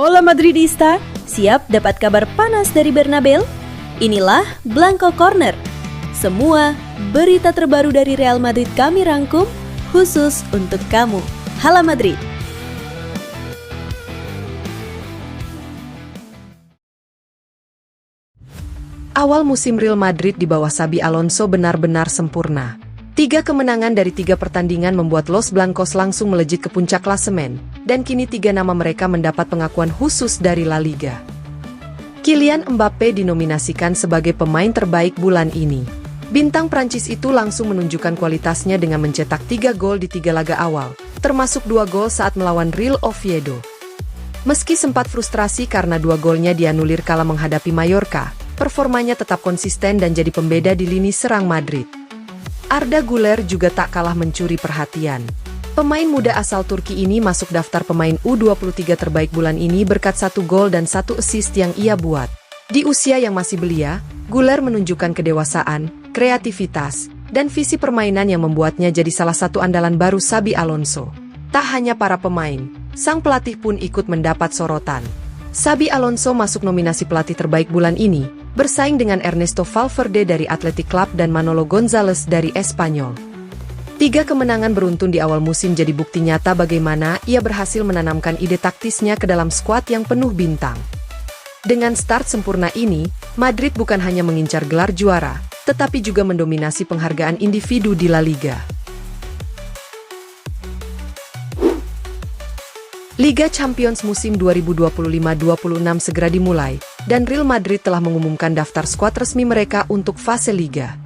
Hola Madridista, siap dapat kabar panas dari Bernabeu? Inilah Blanco Corner. Semua berita terbaru dari Real Madrid kami rangkum khusus untuk kamu. Hala Madrid. Awal musim Real Madrid di bawah Xabi Alonso benar-benar sempurna. 3 kemenangan dari 3 pertandingan membuat Los Blancos langsung melejit ke puncak klasemen, dan kini 3 nama mereka mendapat pengakuan khusus dari La Liga. Kylian Mbappe dinominasikan sebagai pemain terbaik bulan ini. Bintang Prancis itu langsung menunjukkan kualitasnya dengan mencetak 3 gol di 3 laga awal, termasuk 2 gol saat melawan Real Oviedo. Meski sempat frustrasi karena 2 golnya dianulir kala menghadapi Mallorca, performanya tetap konsisten dan jadi pembeda di lini serang Madrid. Arda Güler juga tak kalah mencuri perhatian. Pemain muda asal Turki ini masuk daftar pemain U23 terbaik bulan ini berkat 1 gol dan 1 assist yang ia buat. Di usia yang masih belia, Güler menunjukkan kedewasaan, kreativitas, dan visi permainan yang membuatnya jadi salah satu andalan baru Xabi Alonso. Tak hanya para pemain, sang pelatih pun ikut mendapat sorotan. Xabi Alonso masuk nominasi pelatih terbaik bulan ini, bersaing dengan Ernesto Valverde dari Athletic Club dan Manolo Gonzalez dari Espanyol. 3 kemenangan beruntun di awal musim jadi bukti nyata bagaimana ia berhasil menanamkan ide taktisnya ke dalam skuad yang penuh bintang. Dengan start sempurna ini, Madrid bukan hanya mengincar gelar juara, tetapi juga mendominasi penghargaan individu di La Liga. Liga Champions musim 2025-26 segera dimulai, dan Real Madrid telah mengumumkan daftar skuad resmi mereka untuk fase Liga.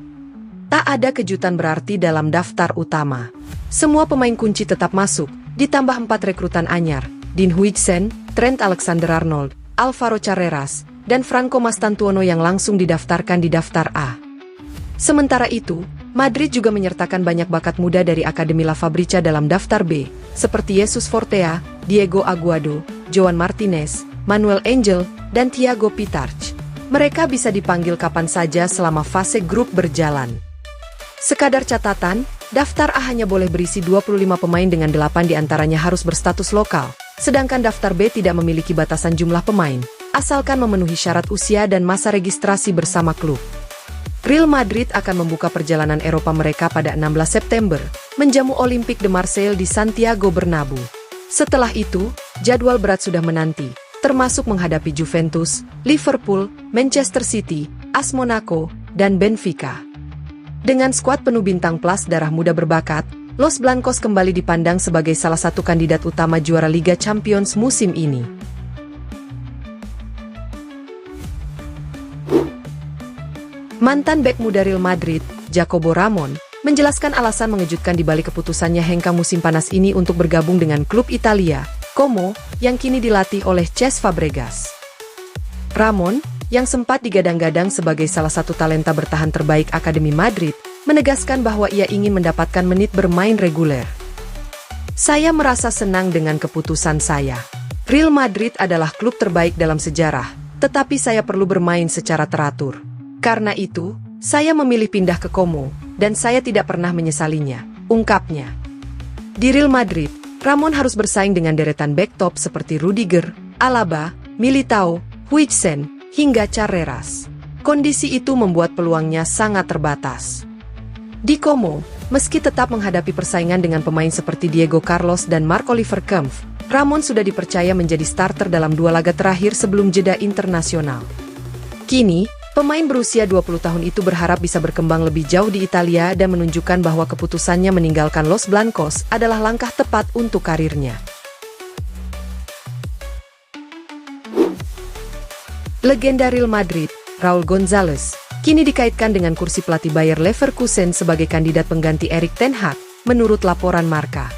Tak ada kejutan berarti dalam daftar utama. Semua pemain kunci tetap masuk, ditambah 4 rekrutan anyar, Dean Huijsen, Trent Alexander-Arnold, Alvaro Carreras, dan Franco Mastantuono yang langsung didaftarkan di daftar A. Sementara itu, Madrid juga menyertakan banyak bakat muda dari Akademi La Fabrica dalam daftar B, seperti Jesus Fortea, Diego Aguado, Joan Martinez, Manuel Angel, dan Thiago Pitarch. Mereka bisa dipanggil kapan saja selama fase grup berjalan. Sekadar catatan, daftar A hanya boleh berisi 25 pemain dengan 8 diantaranya harus berstatus lokal, sedangkan daftar B tidak memiliki batasan jumlah pemain, asalkan memenuhi syarat usia dan masa registrasi bersama klub. Real Madrid akan membuka perjalanan Eropa mereka pada 16 September, menjamu Olympique de Marseille di Santiago Bernabeu. Setelah itu, jadwal berat sudah menanti, termasuk menghadapi Juventus, Liverpool, Manchester City, AS Monaco, dan Benfica. Dengan skuad penuh bintang plus darah muda berbakat, Los Blancos kembali dipandang sebagai salah satu kandidat utama juara Liga Champions musim ini. Mantan bek muda Real Madrid, Jacobo Ramon, menjelaskan alasan mengejutkan di balik keputusannya hengkang musim panas ini untuk bergabung dengan klub Italia, Como, yang kini dilatih oleh Cesc Fabregas. Ramon, yang sempat digadang-gadang sebagai salah satu talenta bertahan terbaik Akademi Madrid, menegaskan bahwa ia ingin mendapatkan menit bermain reguler. Saya merasa senang dengan keputusan saya. Real Madrid adalah klub terbaik dalam sejarah, tetapi saya perlu bermain secara teratur. Karena itu, saya memilih pindah ke Como, dan saya tidak pernah menyesalinya, ungkapnya. Di Real Madrid, Ramon harus bersaing dengan deretan bek top seperti Rudiger, Alaba, Militao, Huijsen, hingga Carreras. Kondisi itu membuat peluangnya sangat terbatas. Di Como, meski tetap menghadapi persaingan dengan pemain seperti Diego Carlos dan Marc-Oliver Kempf, Ramon sudah dipercaya menjadi starter dalam 2 laga terakhir sebelum jeda internasional. Kini, pemain berusia 20 tahun itu berharap bisa berkembang lebih jauh di Italia dan menunjukkan bahwa keputusannya meninggalkan Los Blancos adalah langkah tepat untuk karirnya. Legenda Real Madrid, Raúl González, kini dikaitkan dengan kursi pelatih Bayer Leverkusen sebagai kandidat pengganti Erik ten Hag, menurut laporan Marca.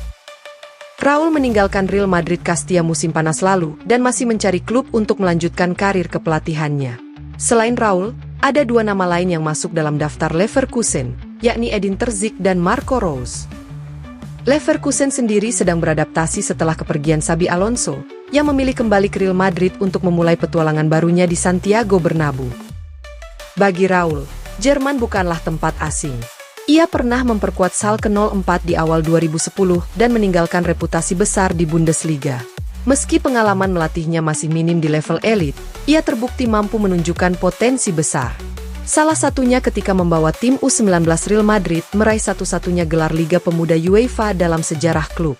Raúl meninggalkan Real Madrid Castilla musim panas lalu dan masih mencari klub untuk melanjutkan karir kepelatihannya. Selain Raúl, ada 2 nama lain yang masuk dalam daftar Leverkusen, yakni Edin Terzic dan Marco Rose. Leverkusen sendiri sedang beradaptasi setelah kepergian Xabi Alonso, yang memilih kembali ke Real Madrid untuk memulai petualangan barunya di Santiago Bernabeu. Bagi Raúl, Jerman bukanlah tempat asing. Ia pernah memperkuat Schalke 04 di awal 2010 dan meninggalkan reputasi besar di Bundesliga. Meski pengalaman melatihnya masih minim di level elit, ia terbukti mampu menunjukkan potensi besar. Salah satunya ketika membawa tim U19 Real Madrid meraih satu-satunya gelar Liga Pemuda UEFA dalam sejarah klub.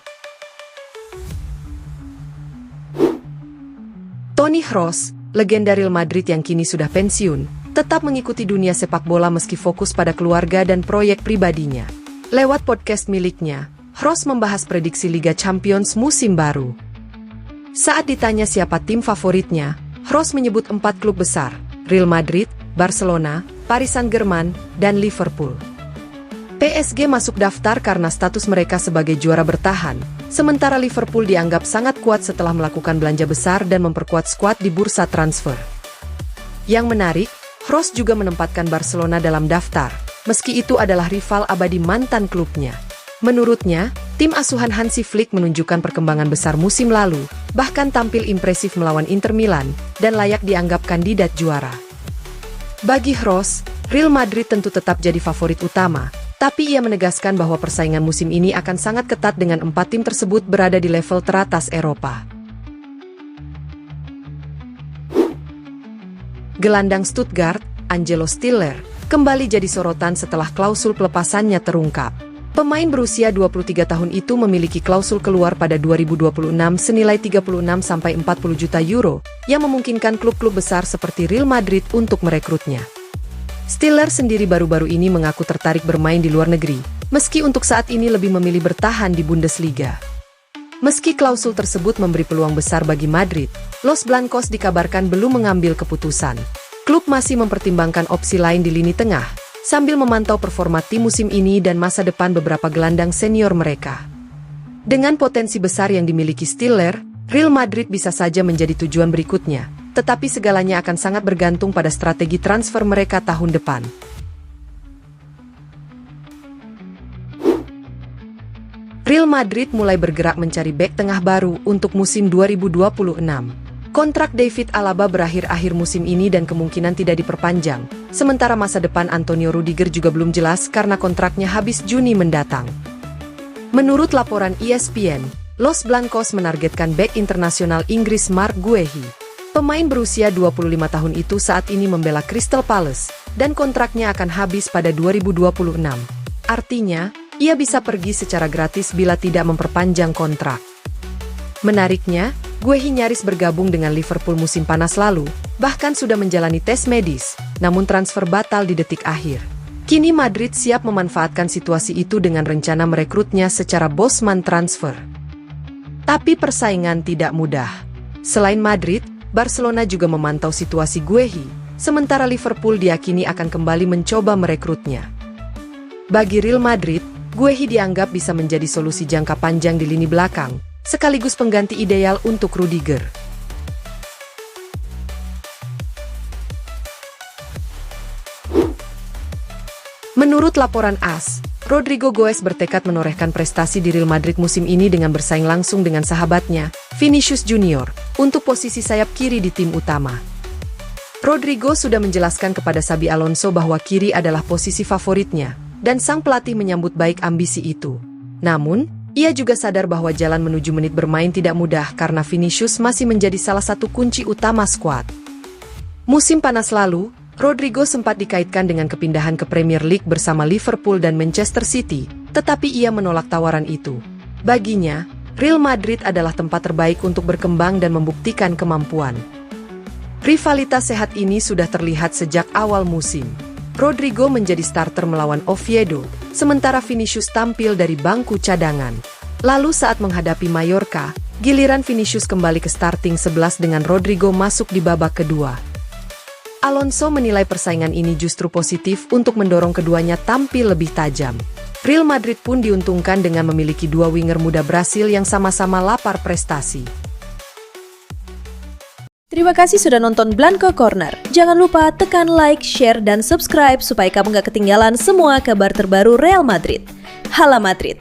Toni Kroos, legenda Real Madrid yang kini sudah pensiun, tetap mengikuti dunia sepak bola meski fokus pada keluarga dan proyek pribadinya. Lewat podcast miliknya, Kroos membahas prediksi Liga Champions musim baru. Saat ditanya siapa tim favoritnya, Kroos menyebut 4 klub besar, Real Madrid, Barcelona, Paris Saint-Germain, dan Liverpool. PSG masuk daftar karena status mereka sebagai juara bertahan, sementara Liverpool dianggap sangat kuat setelah melakukan belanja besar dan memperkuat skuad di bursa transfer. Yang menarik, Kroos juga menempatkan Barcelona dalam daftar, meski itu adalah rival abadi mantan klubnya. Menurutnya, tim asuhan Hansi Flick menunjukkan perkembangan besar musim lalu, bahkan tampil impresif melawan Inter Milan, dan layak dianggap kandidat juara. Bagi Kroos, Real Madrid tentu tetap jadi favorit utama, tapi ia menegaskan bahwa persaingan musim ini akan sangat ketat dengan 4 tim tersebut berada di level teratas Eropa. Gelandang Stuttgart, Angelo Stiller, kembali jadi sorotan setelah klausul pelepasannya terungkap. Pemain berusia 23 tahun itu memiliki klausul keluar pada 2026 senilai 36-40 juta euro, yang memungkinkan klub-klub besar seperti Real Madrid untuk merekrutnya. Stiller sendiri baru-baru ini mengaku tertarik bermain di luar negeri, meski untuk saat ini lebih memilih bertahan di Bundesliga. Meski klausul tersebut memberi peluang besar bagi Madrid, Los Blancos dikabarkan belum mengambil keputusan. Klub masih mempertimbangkan opsi lain di lini tengah, sambil memantau performa tim musim ini dan masa depan beberapa gelandang senior mereka. Dengan potensi besar yang dimiliki Stiller, Real Madrid bisa saja menjadi tujuan berikutnya, tetapi segalanya akan sangat bergantung pada strategi transfer mereka tahun depan. Real Madrid mulai bergerak mencari bek tengah baru untuk musim 2026. Kontrak David Alaba berakhir akhir musim ini dan kemungkinan tidak diperpanjang, sementara masa depan Antonio Rudiger juga belum jelas karena kontraknya habis Juni mendatang. Menurut laporan ESPN, Los Blancos menargetkan bek internasional Inggris Marc Guehi. Pemain berusia 25 tahun itu saat ini membela Crystal Palace, dan kontraknya akan habis pada 2026. Artinya, ia bisa pergi secara gratis bila tidak memperpanjang kontrak. Menariknya, Guehi nyaris bergabung dengan Liverpool musim panas lalu, bahkan sudah menjalani tes medis, namun transfer batal di detik akhir. Kini Madrid siap memanfaatkan situasi itu dengan rencana merekrutnya secara Bosman transfer. Tapi persaingan tidak mudah. Selain Madrid, Barcelona juga memantau situasi Guehi, sementara Liverpool diyakini akan kembali mencoba merekrutnya. Bagi Real Madrid, Guehi dianggap bisa menjadi solusi jangka panjang di lini belakang, sekaligus pengganti ideal untuk Rudiger. Menurut laporan AS, Rodrigo Goes bertekad menorehkan prestasi di Real Madrid musim ini dengan bersaing langsung dengan sahabatnya, Vinicius Junior, untuk posisi sayap kiri di tim utama. Rodrigo sudah menjelaskan kepada Xabi Alonso bahwa kiri adalah posisi favoritnya, dan sang pelatih menyambut baik ambisi itu. Namun, ia juga sadar bahwa jalan menuju menit bermain tidak mudah karena Vinicius masih menjadi salah satu kunci utama skuad. Musim panas lalu, Rodrigo sempat dikaitkan dengan kepindahan ke Premier League bersama Liverpool dan Manchester City, tetapi ia menolak tawaran itu. Baginya, Real Madrid adalah tempat terbaik untuk berkembang dan membuktikan kemampuan. Rivalitas sehat ini sudah terlihat sejak awal musim. Rodrigo menjadi starter melawan Oviedo, sementara Vinicius tampil dari bangku cadangan. Lalu saat menghadapi Mallorca, giliran Vinicius kembali ke starting 11 dengan Rodrigo masuk di babak kedua. Alonso menilai persaingan ini justru positif untuk mendorong keduanya tampil lebih tajam. Real Madrid pun diuntungkan dengan memiliki dua winger muda Brasil yang sama-sama lapar prestasi. Terima kasih sudah nonton Blanco Corner. Jangan lupa tekan like, share, dan subscribe supaya kamu gak ketinggalan semua kabar terbaru Real Madrid. Hala Madrid!